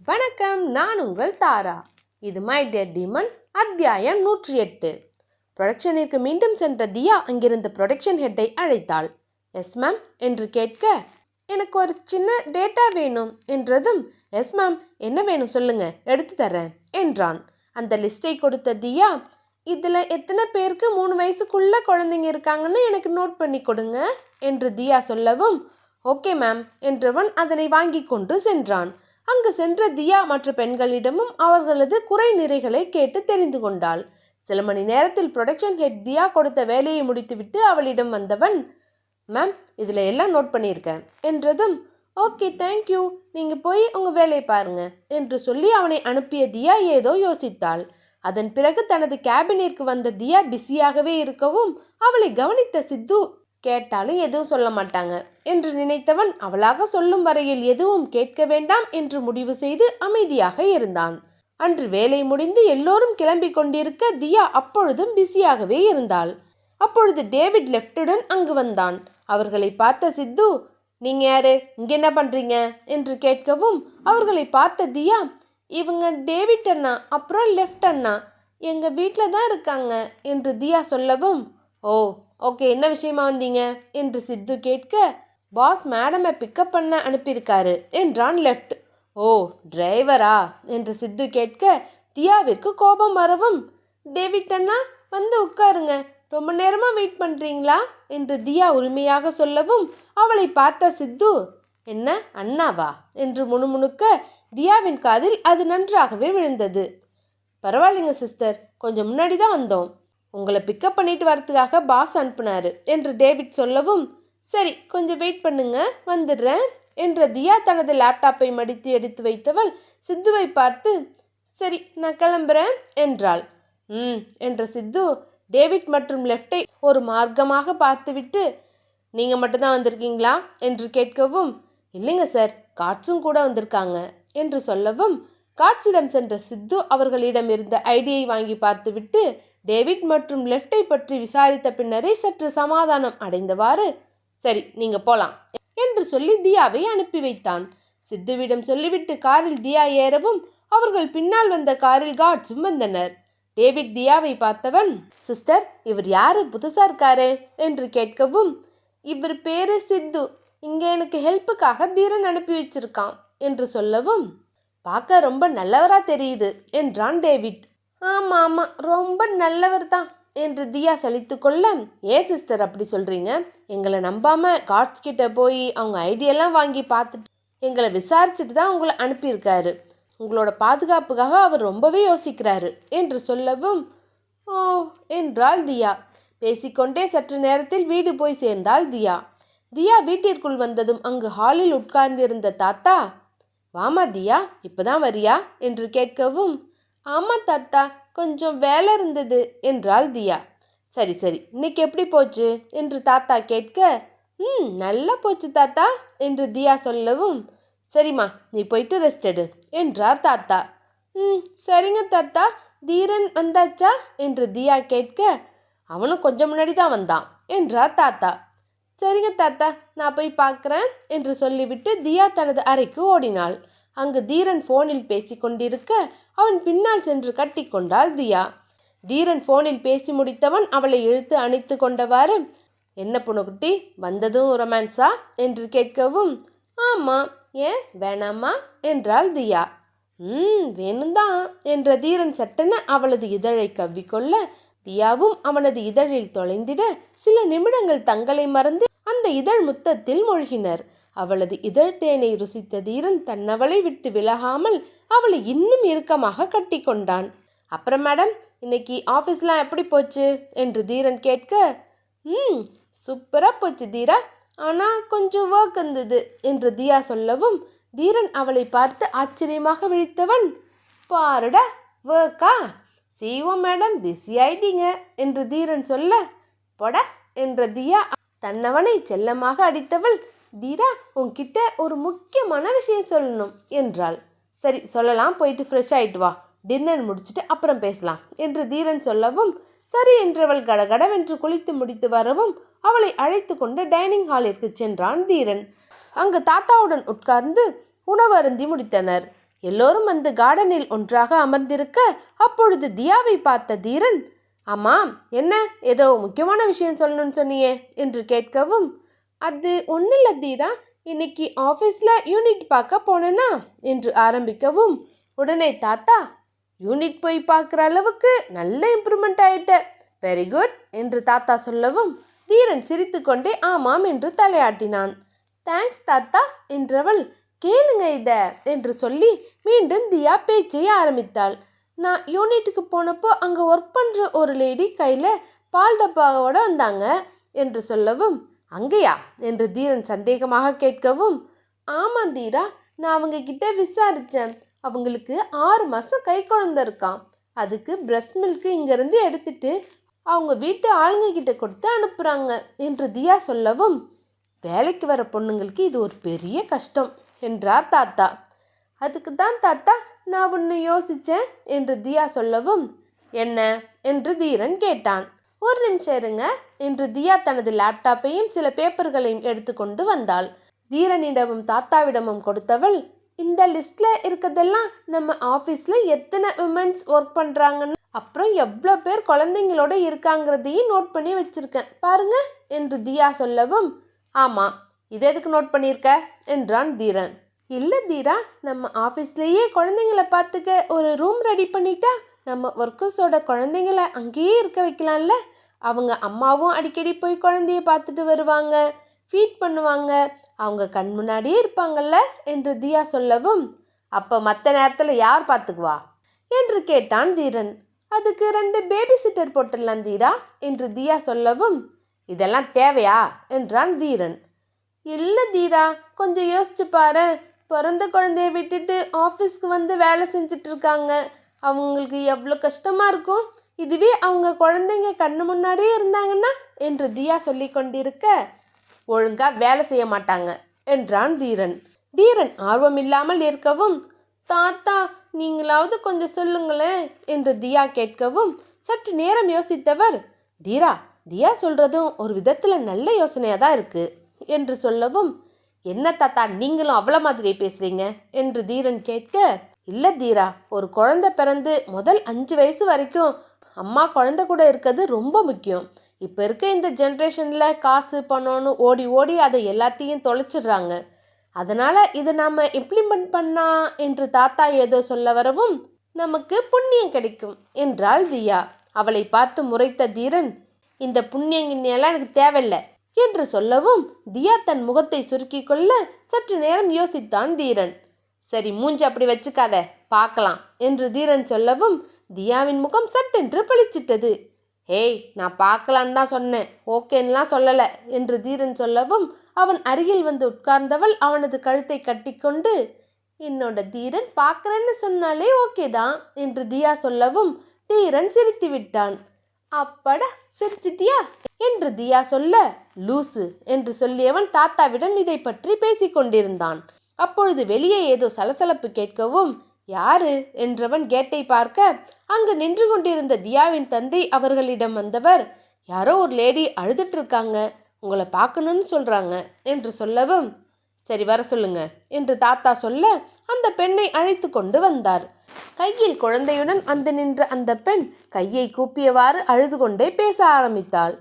வணக்கம், நான் உங்கள் தாரா. இது மை டியர் டீமன் அத்தியாயம் 108. ப்ரொடக்ஷனிற்கு மீண்டும் சென்ற தியா அங்கிருந்த ப்ரொடக்ஷன் ஹெட்டை அழைத்தாள். எஸ் மேம் என்று கேட்க, எனக்கு ஒரு சின்ன டேட்டா வேணும் என்றதும், எஸ் மேம், என்ன வேணும் சொல்லுங்க, எடுத்து தரேன் என்றான். அந்த லிஸ்ட்டை கொடுத்த தியா, இதில் எத்தனை பேருக்கு 3 வயசுக்குள்ள குழந்தைங்க இருக்காங்கன்னு எனக்கு நோட் பண்ணி கொடுங்க என்று தியா சொல்லவும், ஓகே மேம் என்றவன் அதனை வாங்கி கொண்டு சென்றான். அங்கு சென்ற தியா மற்ற பெண்களிடமும் அவர்களது குறை நிறைகளை கேட்டு தெரிந்து கொண்டாள். சில மணி நேரத்தில் ப்ரொடக்ஷன் ஹெட் தியா கொடுத்த வேலையை முடித்துவிட்டு அவளிடம் வந்தவன், மேம், இதில் எல்லாம் நோட் பண்ணியிருக்கேன் என்றதும், ஓகே தேங்க்யூ, நீங்கள் போய் உங்கள் வேலையை பாருங்க என்று சொல்லி அவனை அனுப்பிய தியா ஏதோ யோசித்தாள். அதன் பிறகு தனது கேபினிற்கு வந்த தியா பிஸியாகவே இருக்கவும் அவளை கவனித்த சித்து, கேட்டாலும் எதுவும் சொல்ல மாட்டாங்க என்று நினைத்தவன் அவளாக சொல்லும் வரையில் எதுவும் கேட்க வேண்டாம் என்று முடிவு செய்து அமைதியாக இருந்தான். அன்று வேலை முடிந்து எல்லோரும் கிளம்பி கொண்டிருக்க தியா அப்பொழுதும் பிஸியாகவே இருந்தாள். அப்பொழுது டேவிட் லெஃப்ட்டுடன் அங்கு வந்தான். அவர்களை பார்த்த சித்து, நீங்க யாரு, இங்க என்ன பண்றீங்க என்று கேட்கவும் அவர்களை பார்த்த தியா, இவங்க டேவிட் அண்ணா அப்புறம் லெஃப்ட் அண்ணா எங்க வீட்டில் தான் இருக்காங்க என்று தியா சொல்லவும், ஓ ஓகே, என்ன விஷயமா வந்தீங்க என்று சித்து கேட்க, பாஸ் மேடமை பிக்கப் பண்ண அனுப்பியிருக்காரு என்றான் லெஃப்ட். ஓ டிரைவரா என்று சித்து கேட்க, தியாவிற்கு கோபம் வரவும், டேவிட் அண்ணா வந்து உட்காருங்க, ரொம்ப நேரமாக வெயிட் பண்ணுறீங்களா என்று தியா உரிமையாக சொல்லவும் அவளை பார்த்த சித்து, என்ன அண்ணாவா என்று முணுமுணுக்க தியாவின் காதில் அது நன்றாகவே விழுந்தது. பரவாயில்லைங்க சிஸ்டர், கொஞ்சம் முன்னாடி தான் வந்தோம், உங்களை பிக்கப் பண்ணிட்டு வரத்துக்காக பாஸ் அனுப்புனாரு என்று டேவிட் சொல்லவும், சரி கொஞ்சம் வெயிட் பண்ணுங்க, வந்துடுறேன் என்ற தியா தனது லேப்டாப்பை மடித்து எடுத்து வைத்தவள் சித்துவை பார்த்து, சரி நான் கிளம்புறேன் என்றாள். என்ற சித்து டேவிட் மற்றும் லெஃப்டை ஒரு மார்க்கமாக பார்த்துவிட்டு, நீங்கள் மட்டும்தான் வந்திருக்கீங்களா என்று கேட்கவும், இல்லைங்க சார், காட்ஸும் கூட வந்திருக்காங்க என்று சொல்லவும், காட்ஸிடம் சென்ற சித்து அவர்களிடம் இருந்த ஐடியை வாங்கி பார்த்துவிட்டு டேவிட் மற்றும் லெஃப்டை பற்றி விசாரித்த பின்னரே சற்று சமாதானம் அடைந்தவாறு, சரி நீங்க போலாம் என்று சொல்லி தியாவை அனுப்பி வைத்தான். சித்துவிடம் சொல்லிவிட்டு காரில் தியா ஏறவும் அவர்கள் பின்னால் வந்த காரில் காட்ஸும் வந்தனர். டேவிட் தியாவை பார்த்தவன், சிஸ்டர், இவர் யாரு, புதுசா இருக்காரு என்று கேட்கவும், இவர் பேரு சித்து, இங்க எனக்கு ஹெல்ப்புக்காக தீரன் அனுப்பி வச்சிருக்கான் என்று சொல்லவும், பார்க்க ரொம்ப நல்லவரா தெரியுது என்றான் டேவிட். ஆமாம் ரொம்ப நல்லவர் தான் என்று தியா சலித்து கொள்ள, ஏன் சிஸ்டர் அப்படி சொல்கிறீங்க, எங்களை நம்பாமல் காட்ஸ் கிட்ட போய் அவங்க ஐடியெல்லாம் வாங்கி பார்த்துட்டு எங்களை விசாரிச்சுட்டு தான் உங்களை அனுப்பியிருக்காரு, உங்களோட பாதுகாப்புக்காக அவர் ரொம்பவே யோசிக்கிறாரு என்று சொல்லவும், ஓ என்றாள் தியா. பேசிக்கொண்டே சற்று நேரத்தில் வீடு போய் சேர்ந்தாள் தியா. தியா வீட்டிற்குள் வந்ததும் அங்கு ஹாலில் உட்கார்ந்திருந்த தாத்தா, வாமா தியா, இப்போதான் வரியா என்று கேட்கவும், ஆமாம் தாத்தா, கொஞ்சம் வேலை இருந்தது என்றாள் தியா. சரி சரி, இன்னைக்கு எப்படி போச்சு என்று தாத்தா கேட்க, நல்லா போச்சு தாத்தா என்று தியா சொல்லவும், சரிம்மா நீ போயிட்டு ரெஸ்ட் எடு என்றார் தாத்தா. சரிங்க தாத்தா, தீரன் வந்தாச்சா என்று தியா கேட்க, அவனும் கொஞ்சம் முன்னாடி தான் வந்தான் என்றார் தாத்தா. சரிங்க தாத்தா, நான் போய் பார்க்குறேன் என்று சொல்லிவிட்டு தியா தனது அறைக்கு ஓடினாள். அங்கு தீரன் ஃபோனில் பேசி கொண்டிருக்க அவன் பின்னால் சென்று கட்டி கொண்டாள் தியா. தீரன் ஃபோனில் பேசி முடித்தவன் அவளை இழுத்து அணைத்து கொண்டவாறு, என்ன பொண்ணுக்குட்டி, வந்ததும் ரொமான்ஸா என்று கேட்கவும், ஆமாம், ஏன் வேணாமா என்றாள் தியா. வேணும்தான் என்ற தீரன் சட்டென அவளது இதழை கவ்விக்கொள்ள தியாவும் அவனது இதழில் தொலைந்திட சில நிமிடங்கள் தங்களை மறந்து அந்த இதழ் முத்தத்தில் மூழ்கினர். அவளது இதழ் தேனை ருசித்த தீரன் தன்னவளை விட்டு விலகாமல் அவளை இன்னும் இறுக்கமாக கட்டி கொண்டான். அப்புறம் மேடம், இன்னைக்கு ஆஃபீஸ்லாம் எப்படி போச்சு என்று தீரன் கேட்க, சூப்பராக போச்சு தீரா, ஆனால் கொஞ்சம் ஒர்க் இருந்தது என்று தியா சொல்லவும் தீரன் அவளை பார்த்து ஆச்சரியமாக விழித்தவன், பாருடா ஒர்க்கா, செய்வோம் மேடம், பிஸி ஆயிட்டீங்க என்று தீரன் சொல்ல, போடா என்ற தியா தன்னவனை செல்லமாக அடித்தவள், தீரா உன்கிட்ட ஒரு முக்கியமான விஷயம் சொல்லணும் என்றாள். சரி சொல்லலாம், போயிட்டு ஃப்ரெஷ் ஆகிட்டு வா, டின்னர் முடிச்சுட்டு அப்புறம் பேசலாம் என்று தீரன் சொல்லவும் சரி என்றவள் கடகடவென்று குளித்து முடித்து வரவும் அவளை அழைத்து கொண்டு டைனிங் ஹாலிற்கு சென்றான் தீரன். அங்கு தாத்தாவுடன் உட்கார்ந்து உணவு அருந்தி முடித்தனர். எல்லோரும் வந்து கார்டனில் ஒன்றாக அமர்ந்திருக்க அப்பொழுது தியாவை பார்த்த தீரன், ஆமாம், என்ன ஏதோ முக்கியமான விஷயம் சொல்லணும்னு சொன்னியே என்று கேட்கவும், அது ஒன்றும் இல்லை தீரா, இன்னைக்கு ஆஃபீஸில் யூனிட் பார்க்க போனேனா என்று ஆரம்பிக்கவும், உடனே தாத்தா, யூனிட் போய் பார்க்குற அளவுக்கு நல்ல இம்ப்ரூவ்மெண்ட் ஆயிட்ட, வெரி குட் என்று தாத்தா சொல்லவும் தீரன் சிரித்து கொண்டே ஆமாம் என்று தலையாட்டினான். தேங்க்ஸ் தாத்தா என்றவள், கேளுங்க இத என்று சொல்லி மீண்டும் தியா பேச்சை ஆரம்பித்தாள். நான் யூனிட்டுக்கு போனப்போ அங்கே ஒர்க் பண்ணுற ஒரு லேடி கையில் பால் டப்பாவோட வந்தாங்க என்று சொல்லவும், அங்கேயா என்று தீரன் சந்தேகமாக கேட்கவும், ஆமாம் தீரா, நான் அவங்க கிட்ட விசாரித்தேன், அவங்களுக்கு 6 மாதம் கை குழந்தை இருக்கான், அதுக்கு பிரஸ்ட் மில்க்கு இங்கேருந்து எடுத்துட்டு அவங்க வீட்டு ஆளுங்க கிட்ட கொடுத்து அனுப்புகிறாங்க என்று தியா சொல்லவும், வேலைக்கு வர பொண்ணுங்களுக்கு இது ஒரு பெரிய கஷ்டம் என்றார் தாத்தா. அதுக்கு தான் தாத்தா நான் ஒன்று யோசித்தேன் என்று தியா சொல்லவும், என்ன என்று தீரன் கேட்டான். ஒரு நிமிஷம் இருங்க என்று தியா தனது லேப்டாப்பையும் சில பேப்பர்களையும் எடுத்துக்கொண்டு வந்தாள். தீரனிடமும் தாத்தாவிடமும் கொடுத்தவள், இந்த லிஸ்ட்டில் இருக்கிறதெல்லாம் நம்ம ஆஃபீஸில் எத்தனை விமென்ஸ் ஒர்க் பண்ணுறாங்கன்னு, அப்புறம் எவ்வளோ பேர் குழந்தைங்களோட இருக்காங்கிறதையும் நோட் பண்ணி வச்சுருக்கேன் பாருங்க என்று தியா சொல்லவும், ஆமாம், இது எதுக்கு நோட் பண்ணியிருக்க என்றான் தீரன். இல்லை தீரா, நம்ம ஆஃபீஸ்லேயே குழந்தைங்கள பார்த்துக்க ஒரு ரூம் ரெடி பண்ணிட்டா நம்ம ஒர்க்கர்ஸோட குழந்தைங்கள அங்கேயே இருக்க வைக்கலாம்ல, அவங்க அம்மாவும் அடிக்கடி போய் குழந்தைய பார்த்துட்டு வருவாங்க, ஃபீட் பண்ணுவாங்க, அவங்க கண் முன்னாடியே இருப்பாங்கல்ல என்று தியா சொல்லவும், அப்போ மற்ற நேரத்தில் யார் பார்த்துக்குவா என்று கேட்டான் தீரன். அதுக்கு 2 பேபி சிட்டர் போட்டுடலாம் தீரா என்று தியா சொல்லவும், இதெல்லாம் தேவையா என்றான் தீரன். இல்லை தீரா, கொஞ்சம் யோசிச்சு பாரு, பிறந்த குழந்தைய விட்டுட்டு ஆஃபீஸ்க்கு வந்து வேலை செஞ்சுட்டு இருக்காங்க, அவங்களுக்கு எவ்வளோ கஷ்டமாக இருக்கும், இதுவே அவங்க குழந்தைங்க கண்ணு முன்னாடியே இருந்தாங்கன்னா என்று தியா சொல்லி கொண்டிருக்க, ஒழுங்காக வேலை செய்ய மாட்டாங்க என்றான் தீரன். தீரன் ஆர்வம் இல்லாமல் இருக்கவும், தாத்தா நீங்களாவது கொஞ்சம் சொல்லுங்களேன் என்று தியா கேட்கவும் சற்று நேரம் யோசித்தவர், தியா சொல்கிறதும் ஒரு விதத்தில் நல்ல யோசனையாக தான் இருக்குது என்று சொல்லவும், என்ன தாத்தா நீங்களும் அவ்வளோ மாதிரி பேசுகிறீங்க என்று தீரன் கேட்க, இல்லை தீரா, ஒரு குழந்தை பிறந்து முதல் 5 வயசு வரைக்கும் அம்மா குழந்தை கூட இருக்கிறது ரொம்ப முக்கியம். இப்போ இருக்க இந்த ஜென்ரேஷனில் காசு பணம்னு ஓடி ஓடி அதை எல்லாத்தையும் தொலைச்சிடுறாங்க, அதனால் இதை நாம் இம்ப்ளிமெண்ட் பண்ணா என்று தாத்தா ஏதோ சொல்ல வரவும், நமக்கு புண்ணியம் கிடைக்கும் என்றாள் தியா. அவளை பார்த்து முறைத்த தீரன், இந்த புண்ணியங்கின்னையெல்லாம் எனக்கு தேவையில்லை என்று சொல்லவும் தியா தன் முகத்தை சுருக்கி கொள்ள சற்று நேரம் யோசித்தான் தீரன். சரி, மூஞ்சி அப்படி வச்சுக்காத, பார்க்கலாம் என்று தீரன் சொல்லவும் தியாவின் முகம் சட்டென்று பளிச்சிட்டது. ஏய், நான் பார்க்கலான்னு தான் சொன்னேன், ஓகேன்னெலாம் சொல்லலை என்று தீரன் சொல்லவும் அவன் அருகில் வந்து உட்கார்ந்தவள் அவனது கழுத்தை கட்டிக்கொண்டு, என்னோட தீரன் பார்க்குறேன்னு சொன்னாலே ஓகே தான் என்று தியா சொல்லவும் தீரன் சிரித்து விட்டான். அப்படா சிரிச்சிட்டியா என்று தியா சொல்ல, லூசு என்று சொல்லியவன் தாத்தாவிடம் இதை பற்றி பேசி கொண்டிருந்தான். அப்பொழுது வெளியே ஏதோ சலசலப்பு கேட்கவும், யாரு என்றவன் கேட்டை பார்க்க அங்கு நின்று கொண்டிருந்த தியாவின் தந்தை அவர்களிடம் வந்தவர், யாரோ ஒரு லேடி அழுதுட்டு இருக்காங்க, உங்களை பார்க்கணும்னு சொல்கிறாங்க என்று சொல்லவும், சரி வர சொல்லுங்க என்று தாத்தா சொல்ல அந்த பெண்ணை அழைத்து கொண்டு வந்தார். கையில் குழந்தையுடன் வந்து நின்ற அந்த பெண் கையை கூப்பியவாறு அழுது கொண்டே பேச ஆரம்பித்தாள்.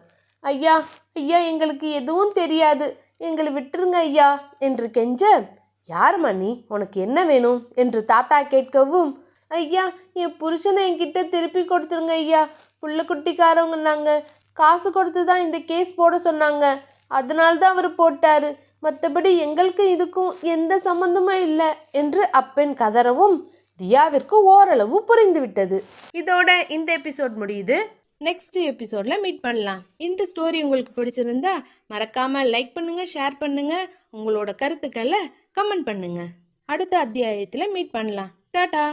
ஐயா ஐயா, எங்களுக்கு எதுவும் தெரியாது, எங்களை விட்டுருங்க ஐயா என்று கெஞ்ச, யாரும்மா நீ, உனக்கு என்ன வேணும் என்று தாத்தா கேட்கவும், ஐயா என் புருஷனை என்கிட்ட திருப்பி கொடுத்துருங்க ஐயா, புள்ள குட்டிக்காரவங்க நாங்கள், காசு கொடுத்து தான் இந்த கேஸ் போட சொன்னாங்க, அதனால்தான் அவர் போட்டார், மற்றபடி எங்களுக்கு இதுக்கும் எந்த சம்மந்தமும் இல்லை என்று அப்பெண் கதறவும் தியாவிற்கு ஓரளவு புரிந்துவிட்டது. இதோட இந்த எபிசோட் முடியுது. நெக்ஸ்ட் எபிசோடில் மீட் பண்ணலாம். இந்த ஸ்டோரி உங்களுக்கு பிடிச்சிருந்தா மறக்காமல் லைக் பண்ணுங்கள், ஷேர் பண்ணுங்கள், உங்களோட கருத்துக்களை கமெண்ட் பண்ணுங்கள். அடுத்த அத்தியாயத்தில் மீட் பண்ணலாம். டாடா.